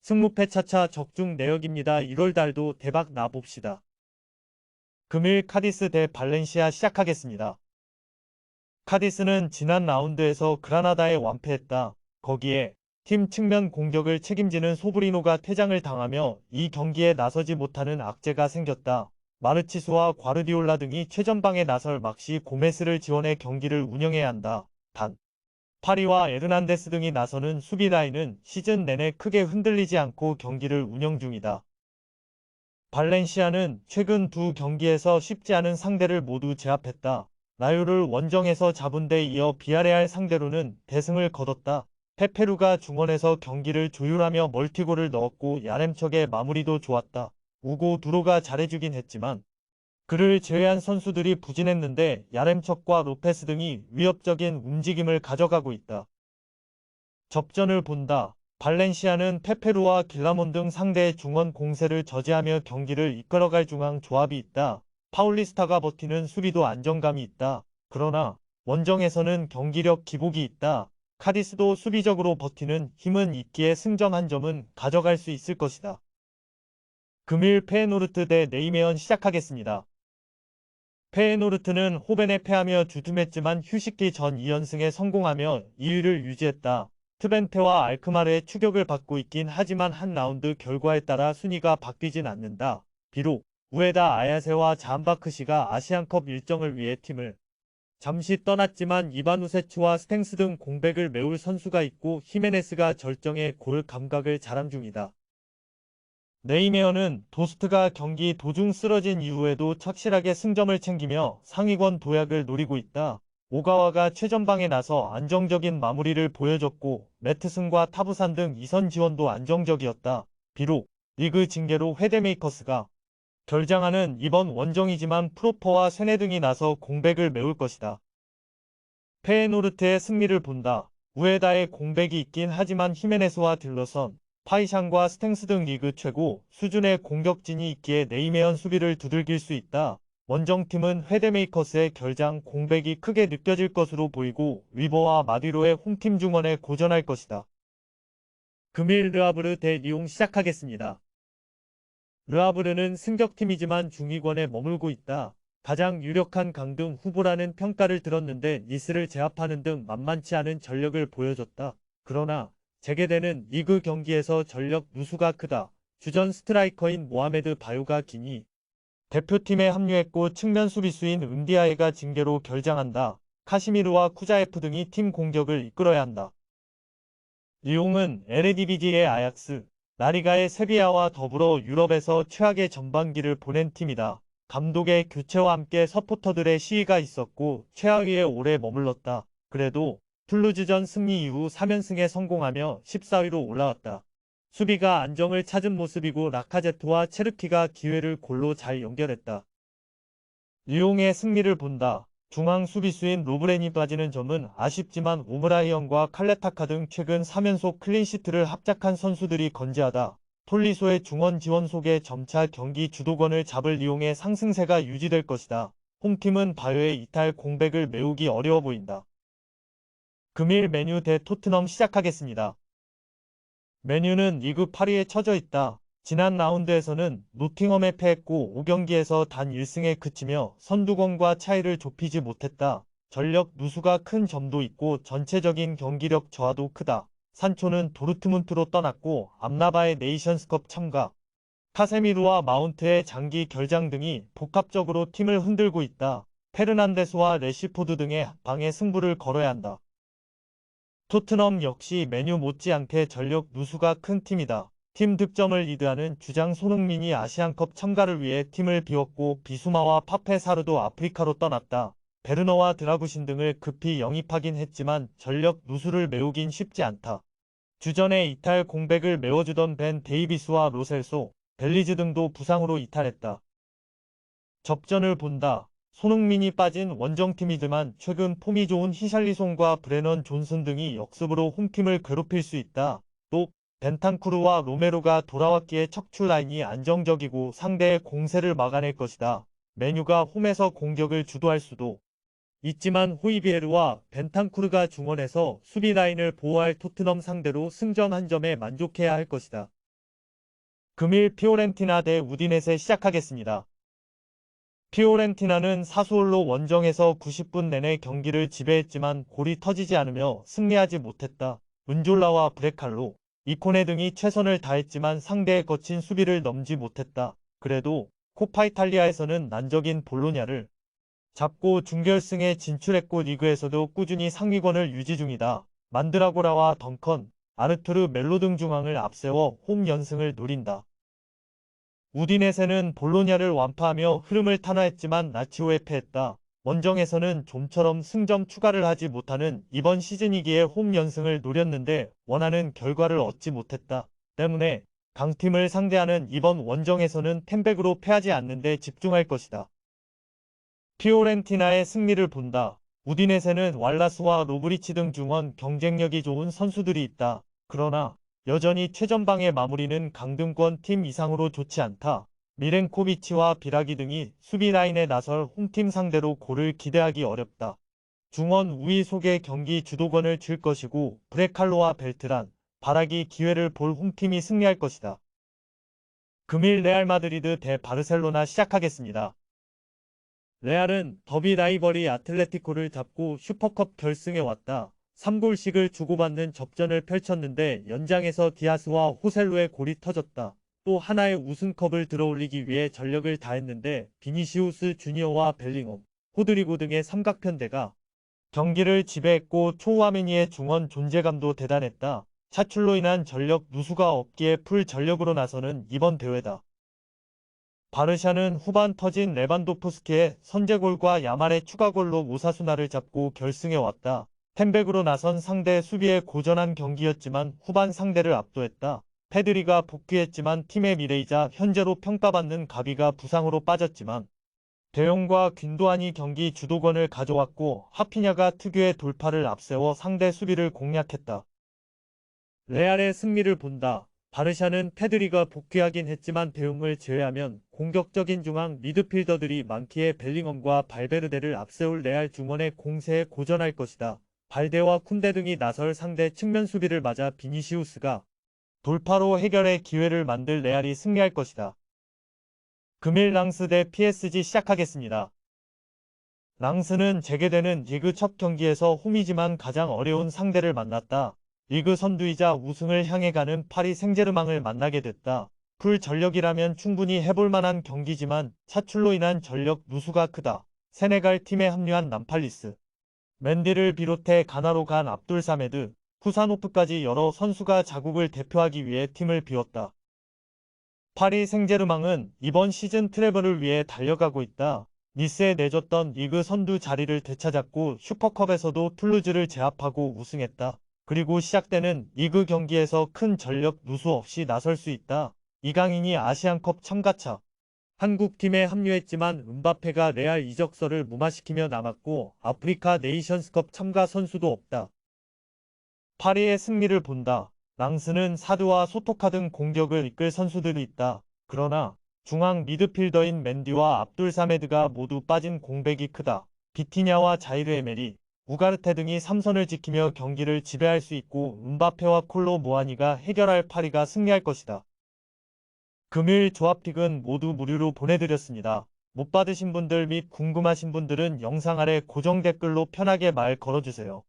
승무패 차차 적중 내역입니다. 1월달도 대박 나봅시다. 금일 카디스 대 발렌시아 시작하겠습니다. 카디스는 지난 라운드에서 그라나다에 완패했다. 거기에 팀 측면 공격을 책임지는 소브리노가 퇴장을 당하며 이 경기에 나서지 못하는 악재가 생겼다. 마르치스와 과르디올라 등이 최전방에 나설 막시 고메스를 지원해 경기를 운영해야 한다. 단 파리와 에르난데스 등이 나서는 수비 라인은 시즌 내내 크게 흔들리지 않고 경기를 운영 중이다. 발렌시아는 최근 두 경기에서 쉽지 않은 상대를 모두 제압했다. 라요를 원정에서 잡은 데 이어 비아레알 상대로는 대승을 거뒀다. 페페루가 중원에서 경기를 조율하며 멀티골을 넣었고 야렘척의 마무리도 좋았다. 우고 두로가 잘해주긴 했지만 그를 제외한 선수들이 부진했는데 야렘척과 로페스 등이 위협적인 움직임을 가져가고 있다. 접전을 본다. 발렌시아는 페페루와 길라몬 등 상대의 중원 공세를 저지하며 경기를 이끌어갈 중앙 조합이 있다. 파울리스타가 버티는 수비도 안정감이 있다. 그러나 원정에서는 경기력 기복이 있다. 카디스도 수비적으로 버티는 힘은 있기에 승점 한 점은 가져갈 수 있을 것이다. 금일 페에노르트 대 네이메언 시작하겠습니다. 페에노르트는 호벤에 패하며 주춤했지만 휴식기 전 2연승에 성공하며 2위를 유지했다. 트벤테와 알크마르의 추격을 받고 있긴 하지만 한 라운드 결과에 따라 순위가 바뀌진 않는다. 비록 우에다 아야세와 잠바크시가 아시안컵 일정을 위해 팀을 잠시 떠났지만 이바누세츠와 스탱스 등 공백을 메울 선수가 있고 히메네스가 절정의 골 감각을 자랑 중이다. 네이메어는 도스트가 경기 도중 쓰러진 이후에도 착실하게 승점을 챙기며 상위권 도약을 노리고 있다. 오가와가 최전방에 나서 안정적인 마무리를 보여줬고 매트슨과 타부산 등 이선 지원도 안정적이었다. 비록 리그 징계로 헤데메이커스가 결장하는 이번 원정이지만 프로퍼와 세네 등이 나서 공백을 메울 것이다. 페에노르트의 승리를 본다. 우에다의 공백이 있긴 하지만 히메네스와 딜러선, 파이샹과 스탱스 등 리그 최고 수준의 공격진이 있기에 네이메언 수비를 두들길 수 있다. 원정팀은 헤데메이커스의 결장 공백이 크게 느껴질 것으로 보이고 위버와 마디로의 홈팀 중원에 고전할 것이다. 금일 르아브르 대 리옹 시작하겠습니다. 르아브르는 승격팀이지만 중위권에 머물고 있다. 가장 유력한 강등 후보라는 평가를 들었는데 니스를 제압하는 등 만만치 않은 전력을 보여줬다. 그러나 재개되는 리그 경기에서 전력 누수가 크다. 주전 스트라이커인 모하메드 바요가 기니 대표팀에 합류했고 측면 수비수인 은디아에가 징계로 결장한다. 카시미르와 쿠자에프 등이 팀 공격을 이끌어야 한다. 리옹은 에레디비지의 아약스, 라리가의 세비야와 더불어 유럽에서 최악의 전반기를 보낸 팀이다. 감독의 교체와 함께 서포터들의 시위가 있었고 최하위에 오래 머물렀다. 그래도 툴루즈전 승리 이후 3연승에 성공하며 14위로 올라왔다. 수비가 안정을 찾은 모습이고 라카제토와 체르키가 기회를 골로 잘 연결했다. 리옹의 승리를 본다. 중앙 수비수인 로브렌이 빠지는 점은 아쉽지만 오브라이언과 칼레타카 등 최근 3연속 클린시트를 합작한 선수들이 건재하다. 톨리소의 중원 지원 속에 점차 경기 주도권을 잡을 리옹의 상승세가 유지될 것이다. 홈팀은 바요의 이탈 공백을 메우기 어려워 보인다. 금일 맨유 대 토트넘 시작하겠습니다. 맨유는 리그 8위에 처져 있다. 지난 라운드에서는 노팅엄에 패했고 5경기에서 단 1승에 그치며 선두권과 차이를 좁히지 못했다. 전력 누수가 큰 점도 있고 전체적인 경기력 저하도 크다. 산초는 도르트문트로 떠났고 암라바의 네이션스컵 참가, 카세미르와 마운트의 장기 결장 등이 복합적으로 팀을 흔들고 있다. 페르난데스와 레시포드 등의 방해 승부를 걸어야 한다. 토트넘 역시 메뉴 못지않게 전력 누수가 큰 팀이다. 팀 득점을 리드하는 주장 손흥민이 아시안컵 참가를 위해 팀을 비웠고 비수마와 파페사르도 아프리카로 떠났다. 베르너와 드라구신 등을 급히 영입하긴 했지만 전력 누수를 메우긴 쉽지 않다. 주전에 이탈 공백을 메워주던 벤 데이비스와 로셀소, 벨리즈 등도 부상으로 이탈했다. 접전을 본다. 손흥민이 빠진 원정팀이지만 최근 폼이 좋은 히샬리송과 브레넌 존슨 등이 역습으로 홈팀을 괴롭힐 수 있다. 또 벤탄쿠르와 로메로가 돌아왔기에 척추 라인이 안정적이고 상대의 공세를 막아낼 것이다. 메뉴가 홈에서 공격을 주도할 수도 있지만 호이비에르와 벤탄쿠르가 중원에서 수비 라인을 보호할 토트넘 상대로 승점 한 점에 만족해야 할 것이다. 금일 피오렌티나 대 우디네세 시작하겠습니다. 피오렌티나는 사수올로 원정에서 90분 내내 경기를 지배했지만 골이 터지지 않으며 승리하지 못했다. 은졸라와 브레칼로, 이코네 등이 최선을 다했지만 상대의 거친 수비를 넘지 못했다. 그래도 코파 이탈리아에서는 난적인 볼로냐를 잡고 준결승에 진출했고 리그에서도 꾸준히 상위권을 유지 중이다. 만드라고라와 덩컨, 아르투르 멜로 등 중앙을 앞세워 홈 연승을 노린다. 우디네세는 볼로냐를 완파하며 흐름을 탄화했지만 라치오에 패했다. 원정에서는 좀처럼 승점 추가를 하지 못하는 이번 시즌이기에 홈 연승을 노렸는데 원하는 결과를 얻지 못했다. 때문에 강팀을 상대하는 이번 원정에서는 템백으로 패하지 않는 데 집중할 것이다. 피오렌티나의 승리를 본다. 우디네세는 왈라스와 로브리치 등 중원 경쟁력이 좋은 선수들이 있다. 그러나 여전히 최전방의 마무리는 강등권 팀 이상으로 좋지 않다. 미렌코비치와 비라기 등이 수비 라인에 나설 홈팀 상대로 골을 기대하기 어렵다. 중원 우위 속에 경기 주도권을 쥘 것이고 브레칼로와 벨트란, 바라기 기회를 볼 홈팀이 승리할 것이다. 금일 레알 마드리드 대 바르셀로나 시작하겠습니다. 레알은 더비 라이벌이 아틀레티코를 잡고 슈퍼컵 결승에 왔다. 3골씩을 주고받는 접전을 펼쳤는데 연장에서 디아스와 호셀루의 골이 터졌다. 또 하나의 우승컵을 들어올리기 위해 전력을 다했는데 비니시우스 주니어와 벨링엄, 호드리고 등의 삼각편대가 경기를 지배했고 초우아메니의 중원 존재감도 대단했다. 차출로 인한 전력 누수가 없기에 풀 전력으로 나서는 이번 대회다. 바르샤는 후반 터진 레반도프스키의 선제골과 야말의 추가골로 오사수나를 잡고 결승에 왔다. 템백으로 나선 상대 수비에 고전한 경기였지만 후반 상대를 압도했다. 페드리가 복귀했지만 팀의 미래이자 현재로 평가받는 가비가 부상으로 빠졌지만 대용과 균도안이 경기 주도권을 가져왔고 하피냐가 특유의 돌파를 앞세워 상대 수비를 공략했다. 레알의 승리를 본다. 바르샤는 페드리가 복귀하긴 했지만 대용을 제외하면 공격적인 중앙 미드필더들이 많기에 벨링엄과 발베르데를 앞세울 레알 중원의 공세에 고전할 것이다. 발데와 쿤데 등이 나설 상대 측면 수비를 맞아 비니시우스가 돌파로 해결의 기회를 만들 레알이 승리할 것이다. 금일 랑스 대 PSG 시작하겠습니다. 랑스는 재개되는 리그 첫 경기에서 홈이지만 가장 어려운 상대를 만났다. 리그 선두이자 우승을 향해 가는 파리 생제르맹을 만나게 됐다. 풀 전력이라면 충분히 해볼 만한 경기지만 차출로 인한 전력 누수가 크다. 세네갈 팀에 합류한 남팔리스, 맨디를 비롯해 가나로 간 압둘 사메드, 후사노프까지 여러 선수가 자국을 대표하기 위해 팀을 비웠다. 파리 생제르맹은 이번 시즌 트래블을 위해 달려가고 있다. 니스에 내줬던 리그 선두 자리를 되찾았고 슈퍼컵에서도 툴루즈를 제압하고 우승했다. 그리고 시작되는 리그 경기에서 큰 전력 누수 없이 나설 수 있다. 이강인이 아시안컵 참가차 한국팀에 합류했지만 은바페가 레알 이적설을 무마시키며 남았고 아프리카 네이션스컵 참가 선수도 없다. 파리의 승리를 본다. 랑스는 사드와 소토카 등 공격을 이끌 선수들이 있다. 그러나 중앙 미드필더인 맨디와 압둘 사메드가 모두 빠진 공백이 크다. 비티냐와 자이르 에메리, 우가르테 등이 3선을 지키며 경기를 지배할 수 있고 은바페와 콜로 무아니가 해결할 파리가 승리할 것이다. 금일 조합픽은 모두 무료로 보내드렸습니다. 못 받으신 분들 및 궁금하신 분들은 영상 아래 고정 댓글로 편하게 말 걸어주세요.